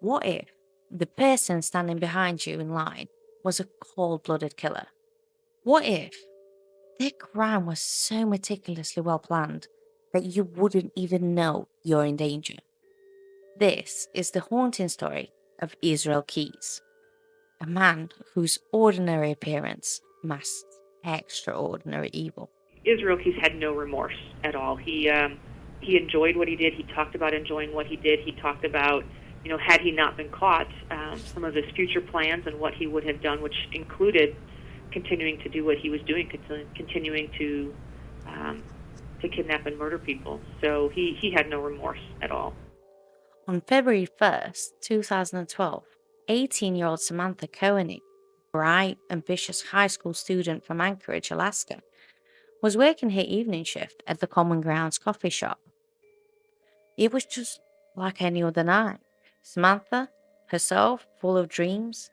What if the person standing behind you in line was a cold blooded killer? What if their crime was so meticulously well planned that you wouldn't even know you're in danger? This is the haunting story of Israel Keys, a man whose ordinary appearance masked extraordinary evil. Israel Keys had no remorse at all. He enjoyed what he did. He talked about enjoying what he did. He talked about, had he not been caught, some of his future plans and what he would have done, which included continuing to do what he was doing, continuing to kidnap and murder people. So he had no remorse at all. On February 1st, 2012, 18-year-old Samantha Koenig, bright, ambitious high school student from Anchorage, Alaska, was working her evening shift at the Common Grounds coffee shop. It was just like any other night. Samantha, herself full of dreams,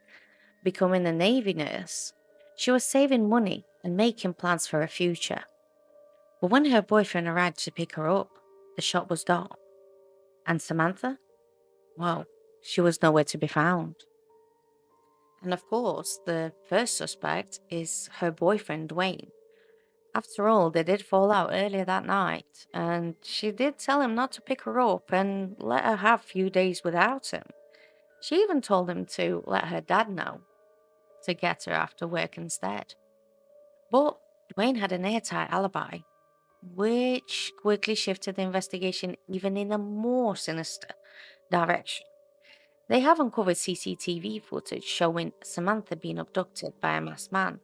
becoming a Navy nurse, she was saving money and making plans for her future. But when her boyfriend arrived to pick her up, the shop was dark. And Samantha? Well, she was nowhere to be found. And of course, the first suspect is her boyfriend, Dwayne. After all, they did fall out earlier that night, and she did tell him not to pick her up and let her have a few days without him. She even told him to let her dad know to get her after work instead. But Dwayne had an airtight alibi, which quickly shifted the investigation even in a more sinister direction. They have uncovered CCTV footage showing Samantha being abducted by a masked man.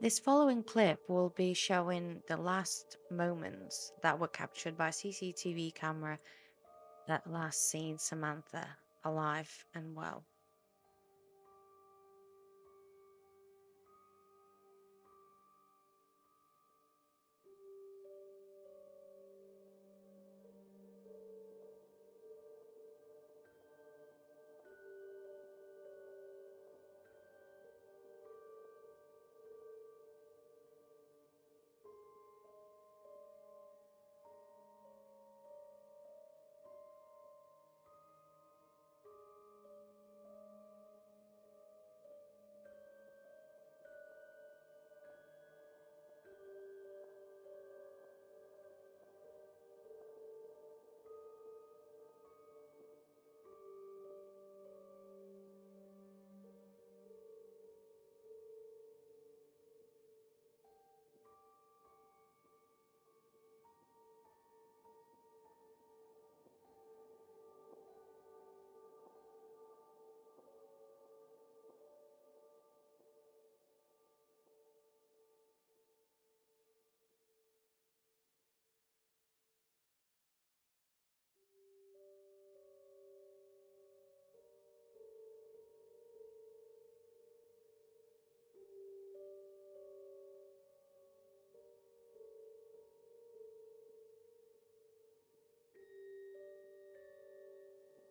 This following clip will be showing the last moments that were captured by CCTV camera that last seen Samantha alive and well.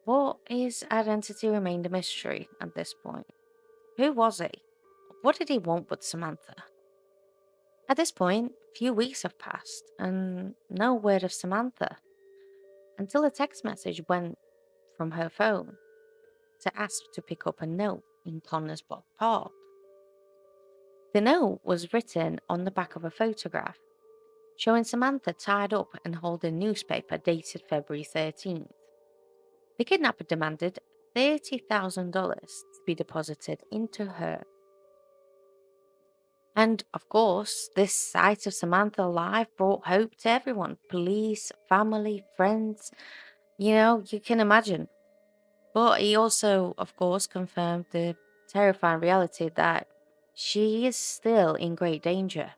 But his identity remained a mystery at this point. Who was he? What did he want with Samantha? At this point, few weeks have passed and no word of Samantha until a text message went from her phone to ask to pick up a note in Connersbrook Park. The note was written on the back of a photograph, showing Samantha tied up and holding a newspaper dated February 13th. The kidnapper demanded $30,000 to be deposited into her. And of course, this sight of Samantha alive brought hope to everyone: police, family, friends. You can imagine. But he also, of course, confirmed the terrifying reality that she is still in great danger.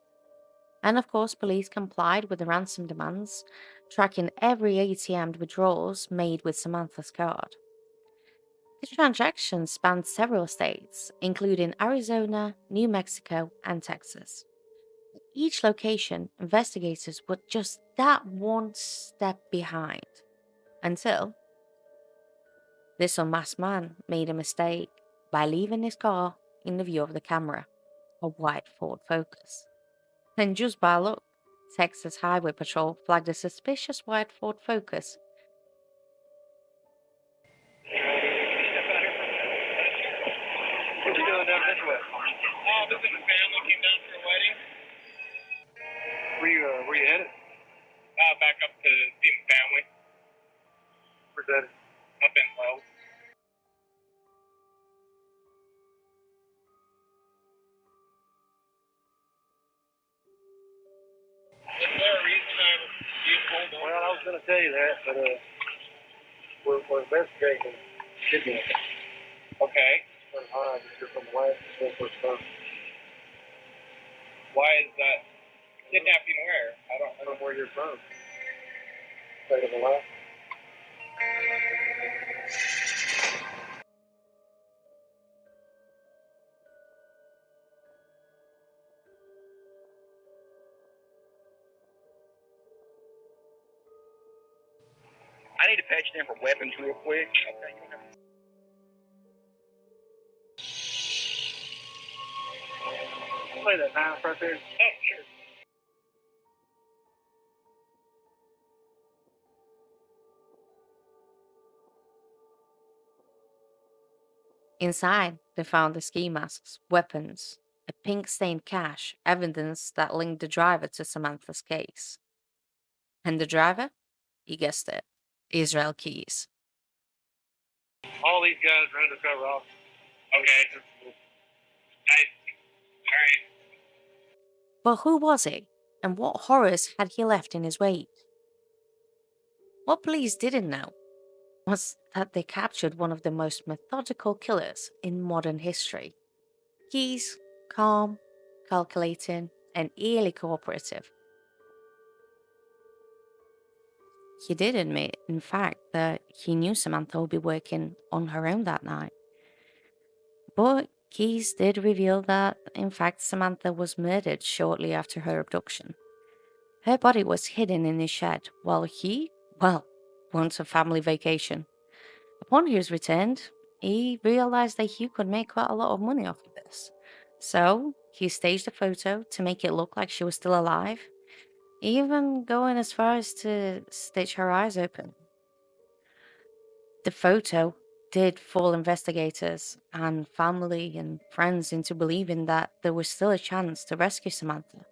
And of course, police complied with the ransom demands, tracking every ATM withdrawals made with Samantha's card. The transaction spanned several states, including Arizona, New Mexico, and Texas. Each location, investigators were just that one step behind until this unmasked man made a mistake by leaving his car in the view of the camera, a white Ford Focus. And just by luck, Texas Highway Patrol flagged a suspicious white Ford Focus. is that up and low? Is there a reason you pulled over? Well, I was going to tell you that, but we're investigating kidnapping. Okay. You're from the last first. Why is that? Kidnapping where? I don't know where you're from. State of Alaska. I need to patch you in for weapons real quick. Okay. Play that knife right there. Oh, sure. Inside, they found the ski masks, weapons, a pink stained cache, evidence that linked the driver to Samantha's case. And the driver? You guessed it, Israel Keys. All these guys are undercover officers. Okay. Alright. But who was he? And what horrors had he left in his wake? What police didn't know was that they captured one of the most methodical killers in modern history. Keys, calm, calculating, and eerily cooperative. He did admit, in fact, that he knew Samantha would be working on her own that night. But Keys did reveal that, in fact, Samantha was murdered shortly after her abduction. Her body was hidden in his shed while he, went on family vacation. Upon his return, he realized that he could make quite a lot of money off of this. So he staged a photo to make it look like she was still alive, even going as far as to stitch her eyes open. The photo did fool investigators and family and friends into believing that there was still a chance to rescue Samantha.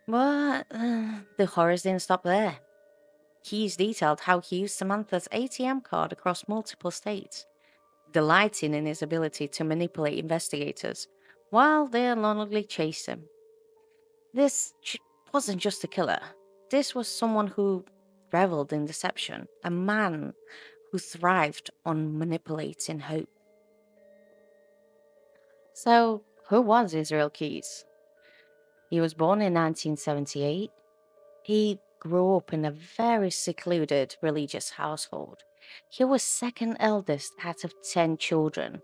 But the horrors didn't stop there. Keys detailed how he used Samantha's ATM card across multiple states, delighting in his ability to manipulate investigators while they unlawfully chased him. This wasn't just a killer. This was someone who reveled in deception, a man who thrived on manipulating hope. So, who was Israel Keys? He was born in 1978. He grew up in a very secluded religious household. He was second eldest out of 10 children.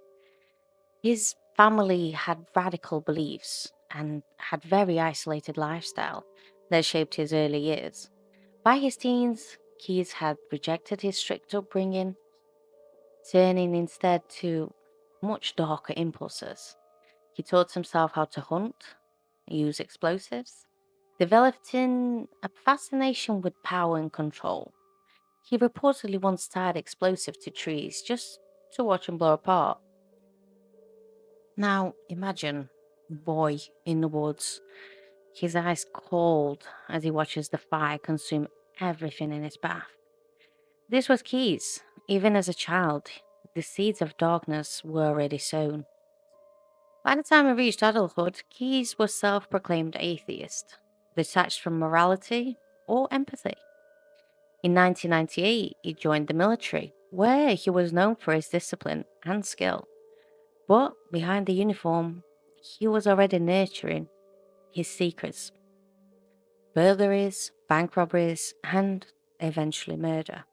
His family had radical beliefs and had very isolated lifestyle that shaped his early years. By his teens, Keys had rejected his strict upbringing, turning instead to much darker impulses. He taught himself how to hunt, use explosives, developing a fascination with power and control. He reportedly once tied explosive to trees just to watch them blow apart. Now imagine a boy in the woods, his eyes cold as he watches the fire consume everything in his path. This was Keys. Even as a child, the seeds of darkness were already sown. By the time he reached adulthood, Keys was self-proclaimed atheist, detached from morality or empathy. In 1998, he joined the military, where he was known for his discipline and skill. But behind the uniform, he was already nurturing his secrets: burglaries, bank robberies, and eventually murder.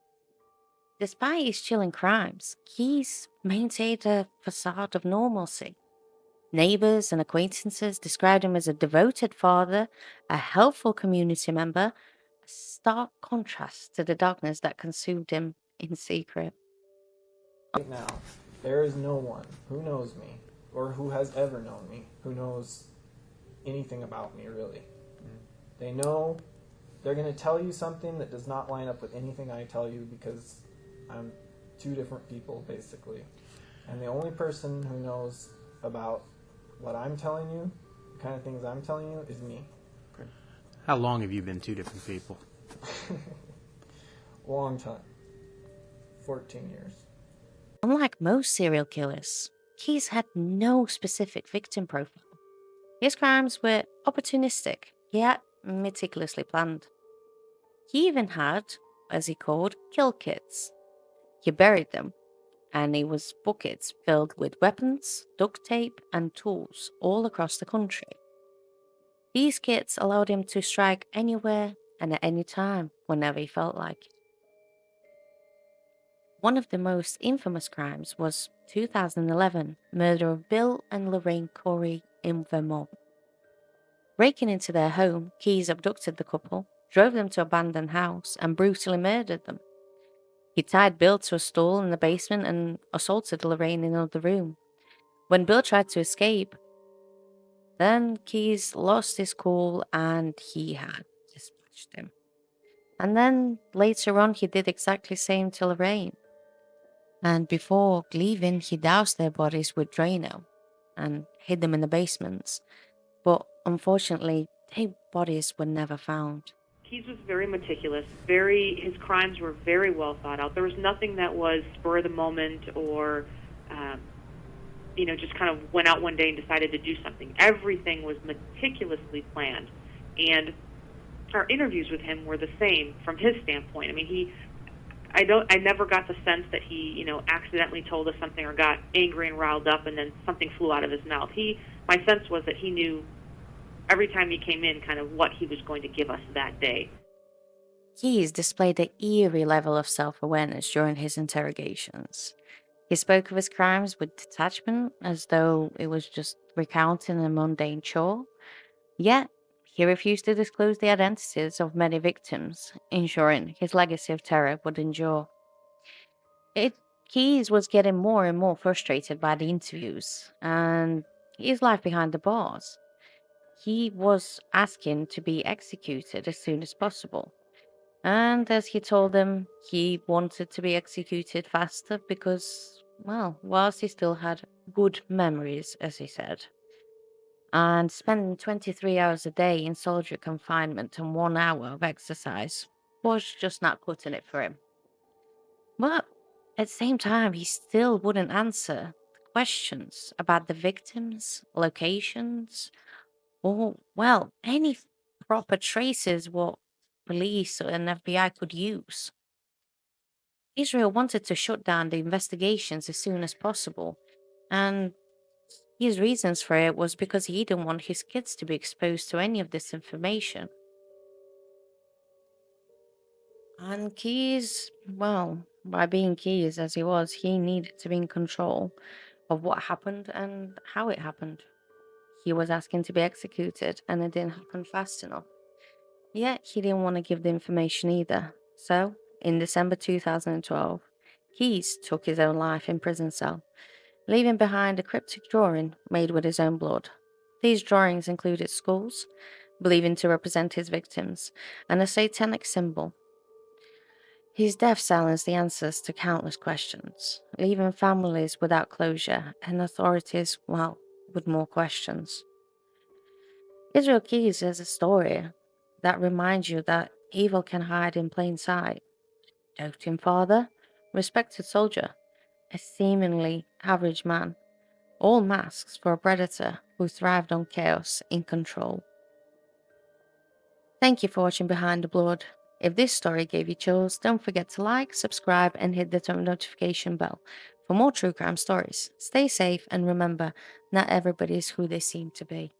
Despite his chilling crimes, Keys maintained a facade of normalcy. Neighbors and acquaintances described him as a devoted father, a helpful community member, a stark contrast to the darkness that consumed him in secret. Right now, there is no one who knows me, or who has ever known me, who knows anything about me, really. They know they're going to tell you something that does not line up with anything I tell you, because I'm two different people, basically. And the only person who knows about what I'm telling you, the kind of things I'm telling you, is me. How long have you been two different people? Long time. 14 years. Unlike most serial killers, Keyes had no specific victim profile. His crimes were opportunistic, yet meticulously planned. He even had, as he called, kill kits. He buried them, and it was buckets filled with weapons, duct tape, and tools all across the country. These kits allowed him to strike anywhere and at any time, whenever he felt like it. One of the most infamous crimes was 2011 murder of Bill and Lorraine Corey in Vermont. Breaking into their home, Keyes abducted the couple, drove them to an abandoned house, and brutally murdered them. He tied Bill to a stool in the basement and assaulted Lorraine in another room. When Bill tried to escape, then Keyes lost his cool and he had dispatched him. And then later on, he did exactly the same to Lorraine. And before leaving, he doused their bodies with Drano and hid them in the basements. But unfortunately, their bodies were never found. Keyes was very meticulous. His crimes were very well thought out. There was nothing that was spur of the moment or, just kind of went out one day and decided to do something. Everything was meticulously planned, and our interviews with him were the same from his standpoint. I mean, I never got the sense that he, accidentally told us something or got angry and riled up, and then something flew out of his mouth. My sense was that he knew every time he came in kind of what he was going to give us that day. Keyes displayed an eerie level of self-awareness during his interrogations. He spoke of his crimes with detachment, as though it was just recounting a mundane chore. Yet, he refused to disclose the identities of many victims, ensuring his legacy of terror would endure. Keyes was getting more and more frustrated by the interviews and his life behind the bars. He was asking to be executed as soon as possible. And as he told them, he wanted to be executed faster because, well, whilst he still had good memories, as he said, and spending 23 hours a day in solitary confinement and 1 hour of exercise was just not cutting it for him. But at the same time, he still wouldn't answer questions about the victims, locations, or, well, any proper traces what police and FBI could use. Israel wanted to shut down the investigations as soon as possible, and his reasons for it was because he didn't want his kids to be exposed to any of this information. And Keyes, well, by being Keyes as he was, he needed to be in control of what happened and how it happened. He was asking to be executed, and it didn't happen fast enough. Yet he didn't want to give the information either. So, in December 2012, Keyes took his own life in prison cell, leaving behind a cryptic drawing made with his own blood. These drawings included skulls, believed to represent his victims, and a satanic symbol. His death silenced the answers to countless questions, leaving families without closure and authorities, well, with more questions. Israel Keyes is a story that reminds you that evil can hide in plain sight. Doting father, respected soldier, a seemingly average man, all masks for a predator who thrived on chaos in control. Thank you for watching Behind the Blood. If this story gave you chills, don't forget to like, subscribe, and hit the notification bell for more true crime stories. Stay safe and remember, not everybody is who they seem to be.